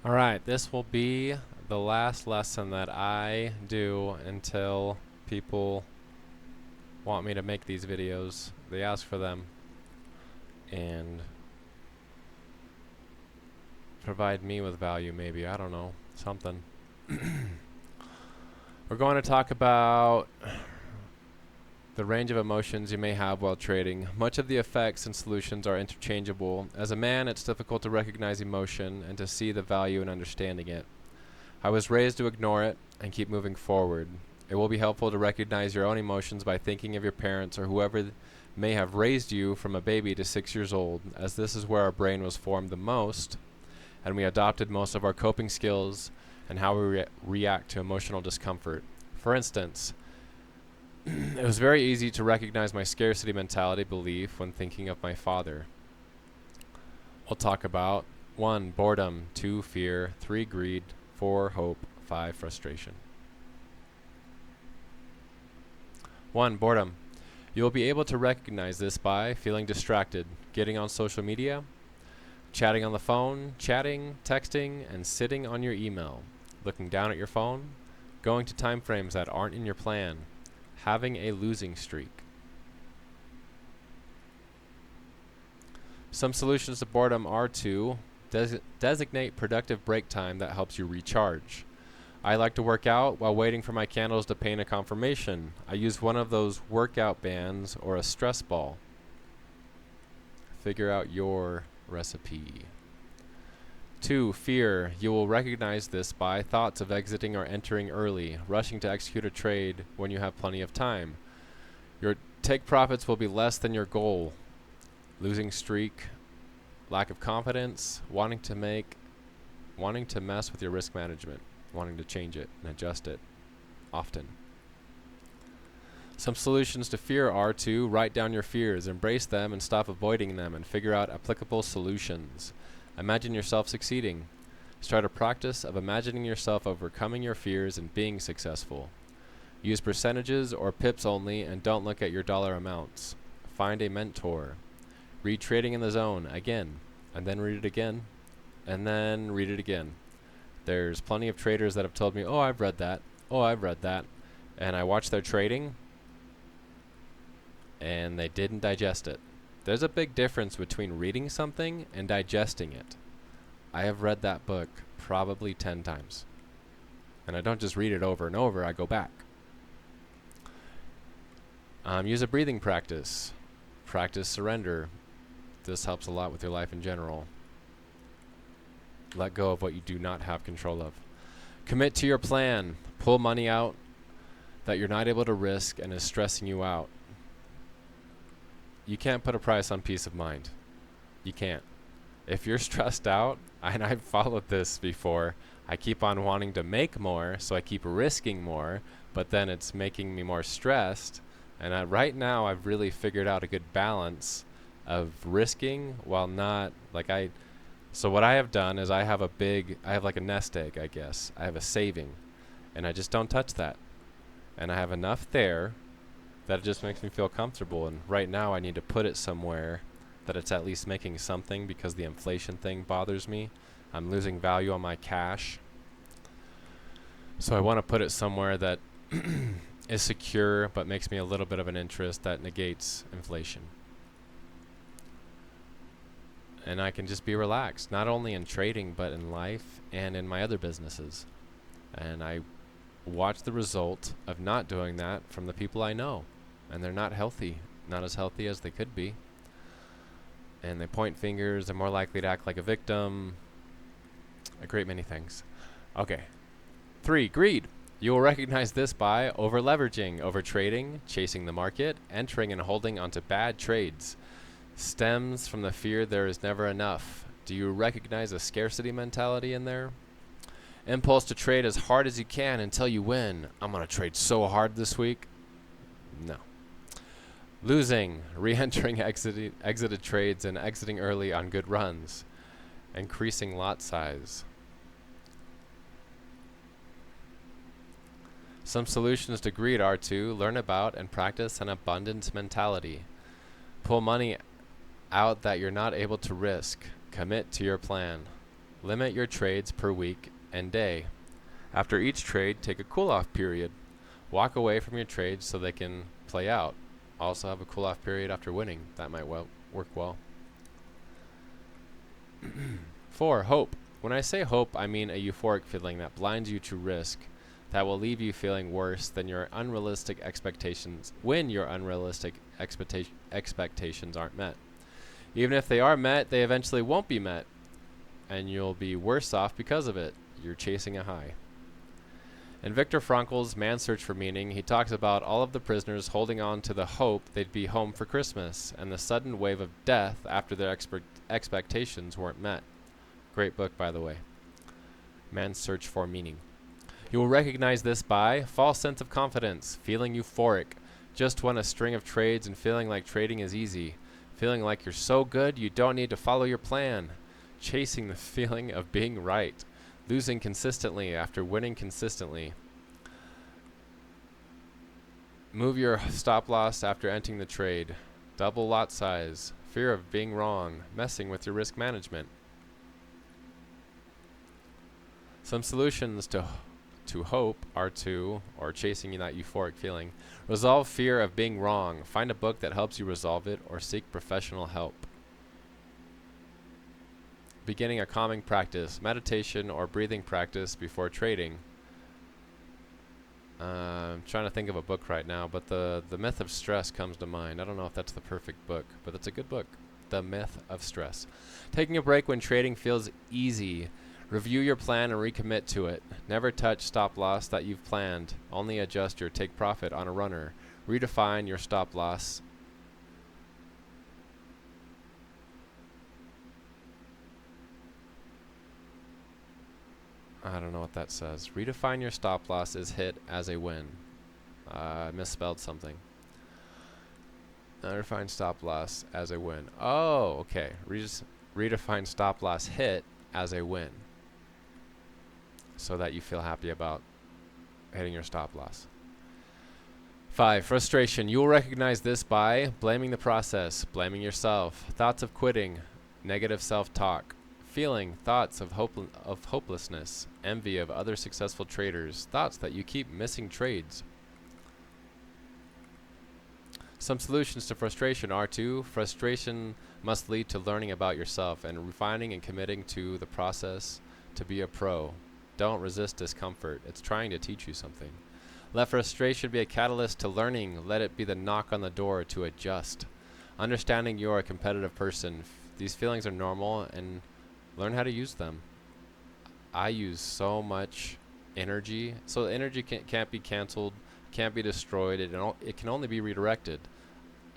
Alright, this will be the last lesson that I do until people want me to make these videos. They ask for them and provide me with value, maybe. I don't know. Something. We're going to talk about the range of emotions you may have while trading. Much of the effects and solutions are interchangeable. As a man, it's difficult to recognize emotion and to see the value in understanding it. I was raised to ignore it and keep moving forward. It will be helpful to recognize your own emotions by thinking of your parents or whoever may have raised you from a baby to 6 years old, as this is where our brain was formed the most, and we adopted most of our coping skills and how we react to emotional discomfort. For instance, it was very easy to recognize my scarcity mentality belief when thinking of my father. We'll talk about 1. Boredom, 2. Fear, 3. Greed, 4. Hope, 5. Frustration. 1. Boredom. You will be able to recognize this by feeling distracted, getting on social media, chatting on the phone, chatting, texting, and sitting on your email, looking down at your phone, going to time frames that aren't in your plan, having a losing streak. Some solutions to boredom are to designate productive break time that helps you recharge. I like to work out while waiting for my candles to paint a confirmation. I use one of those workout bands or a stress ball. Figure out your recipe. 2. Fear. You will recognize this by thoughts of exiting or entering early, rushing to execute a trade when you have plenty of time. Your take profits will be less than your goal. Losing streak, lack of confidence, wanting to mess with your risk management, wanting to change it and adjust it often. Some solutions to fear are to write down your fears, embrace them and stop avoiding them, and figure out applicable solutions. Imagine yourself succeeding. Start a practice of imagining yourself overcoming your fears and being successful. Use percentages or pips only and don't look at your dollar amounts. Find a mentor. Read Trading in the Zone again, and then read it again, and then read it again. There's plenty of traders that have told me, oh, I've read that, and I watch their trading, and they didn't digest it. There's a big difference between reading something and digesting it. I have read that book probably 10 times. And I don't just read it over and over, I go back. Use a breathing practice. Practice surrender. This helps a lot with your life in general. Let go of what you do not have control of. Commit to your plan. Pull money out that you're not able to risk and is stressing you out. You can't put a price on peace of mind. You can't. If you're stressed out, and I've followed this before, I keep on wanting to make more, so I keep risking more, but then it's making me more stressed. And right now, I've really figured out a good balance of risking while not, so what I have done is I have like a nest egg, I guess. I have a saving, and I just don't touch that. And I have enough there that it just makes me feel comfortable. And right now I need to put it somewhere that it's at least making something, because the inflation thing bothers me. I'm losing value on my cash. So I want to put it somewhere that is secure but makes me a little bit of an interest that negates inflation. And I can just be relaxed, not only in trading but in life and in my other businesses. And I watch the result of not doing that from the people I know. And they're not healthy, not as healthy as they could be. And they point fingers, they're more likely to act like a victim. A great many things. Okay. 3. Greed. You will recognize this by over-leveraging, over-trading, chasing the market, entering and holding onto bad trades. Stems from the fear there is never enough. Do you recognize a scarcity mentality in there? Impulse to trade as hard as you can until you win. I'm going to trade so hard this week. No. Losing, re-entering exited trades and exiting early on good runs. Increasing lot size. Some solutions to greed are to learn about and practice an abundance mentality. Pull money out that you're not able to risk. Commit to your plan. Limit your trades per week and day. After each trade, take a cool-off period. Walk away from your trades so they can play out. Also have a cool-off period after winning. That might work well. 4. Hope. When I say hope, I mean a euphoric feeling that blinds you to risk, that will leave you feeling worse than your unrealistic expectations when your unrealistic expectations aren't met. Even if they are met, they eventually won't be met, and you'll be worse off because of it. You're chasing a high. In Viktor Frankl's Man's Search for Meaning, he talks about all of the prisoners holding on to the hope they'd be home for Christmas and the sudden wave of death after their expectations weren't met. Great book, by the way. Man's Search for Meaning. You will recognize this by false sense of confidence, feeling euphoric, just won a string of trades and feeling like trading is easy, feeling like you're so good you don't need to follow your plan, chasing the feeling of being right, losing consistently after winning consistently. Move your stop loss after entering the trade. Double lot size. Fear of being wrong. Messing with your risk management. Some solutions to hope are to, or chasing that euphoric feeling, resolve fear of being wrong. Find a book that helps you resolve it or seek professional help. Beginning a calming practice, meditation or breathing practice before trading. I'm trying to think of a book right now, but the Myth of Stress comes to mind. I don't know if that's the perfect book, but it's a good book. The Myth of Stress. Taking a break when trading feels easy. Review your plan and recommit to it. Never touch stop loss that you've planned. Only adjust your take profit on a runner. Redefine your stop loss. I don't know what that says. Redefine your stop loss is hit as a win. I misspelled something. Redefine stop loss as a win. Oh, okay. Redefine stop loss hit as a win, so that you feel happy about hitting your stop loss. 5. Frustration. You will recognize this by blaming the process, blaming yourself, thoughts of quitting, negative self-talk, feeling thoughts of hopelessness, envy of other successful traders, thoughts that you keep missing trades. Some solutions to frustration are to frustration must lead to learning about yourself and refining and committing to the process to be a pro. Don't resist discomfort. It's trying to teach you something. Let frustration be a catalyst to learning. Let it be the knock on the door to adjust. Understanding you're a competitive person. These feelings are normal and learn how to use them. I use so much energy. So the energy can't be canceled, can't be destroyed. It can only be redirected.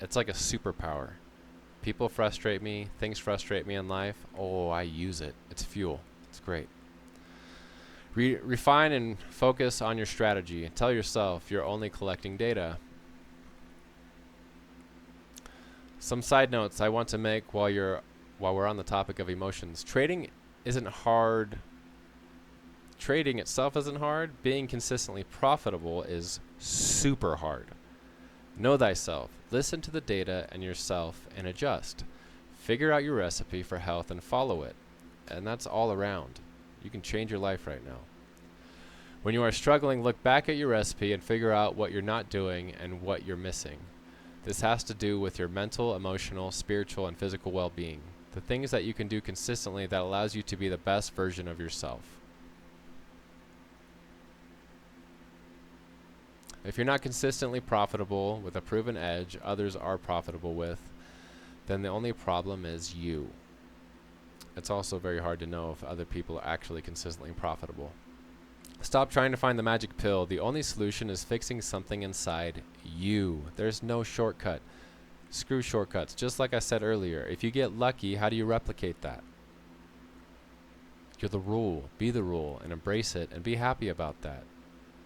It's like a superpower. People frustrate me. Things frustrate me in life. Oh, I use it. It's fuel. It's great. Refine and focus on your strategy. Tell yourself you're only collecting data. Some side notes I want to make while we're on the topic of emotions. Trading isn't hard. Trading itself isn't hard. Being consistently profitable is super hard. Know thyself. Listen to the data and yourself and adjust. Figure out your recipe for health and follow it. And that's all around. You can change your life right now. When you are struggling, look back at your recipe and figure out what you're not doing and what you're missing. This has to do with your mental, emotional, spiritual, and physical well-being. The things that you can do consistently that allows you to be the best version of yourself. If you're not consistently profitable with a proven edge others are profitable with, then the only problem is you. It's also very hard to know if other people are actually consistently profitable. Stop trying to find the magic pill. The only solution is fixing something inside you. There's no shortcut. Screw shortcuts. Just like I said earlier, if you get lucky, how do you replicate that? You're the rule. Be the rule and embrace it and be happy about that.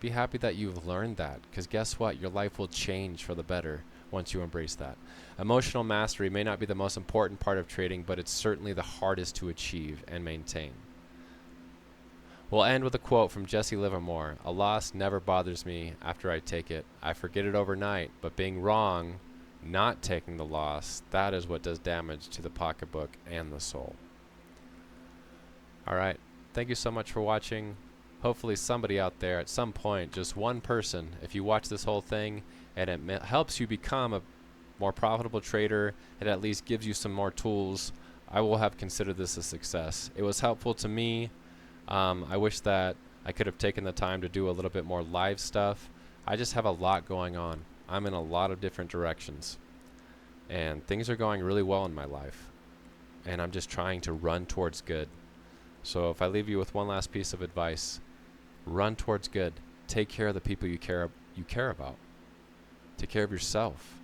Be happy that you've learned that, because guess what? Your life will change for the better once you embrace that. Emotional mastery may not be the most important part of trading, but it's certainly the hardest to achieve and maintain. We'll end with a quote from Jesse Livermore. A loss never bothers me after I take it. I forget it overnight, but being wrong, not taking the loss, that is what does damage to the pocketbook and the soul. All right. Thank you so much for watching. Hopefully somebody out there at some point, just one person, if you watch this whole thing and it helps you become a more profitable trader, it at least gives you some more tools, I will have considered this a success. It was helpful to me. I wish that I could have taken the time to do a little bit more live stuff. I just have a lot going on. I'm in a lot of different directions, and things are going really well in my life, and I'm just trying to run towards good. So if I leave you with one last piece of advice, run towards good. Take care of the people you care about. Take care of yourself,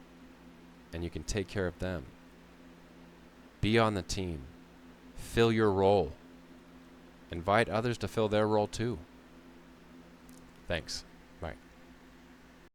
and you can take care of them. Be on the team. Fill your role. Invite others to fill their role too. Thanks.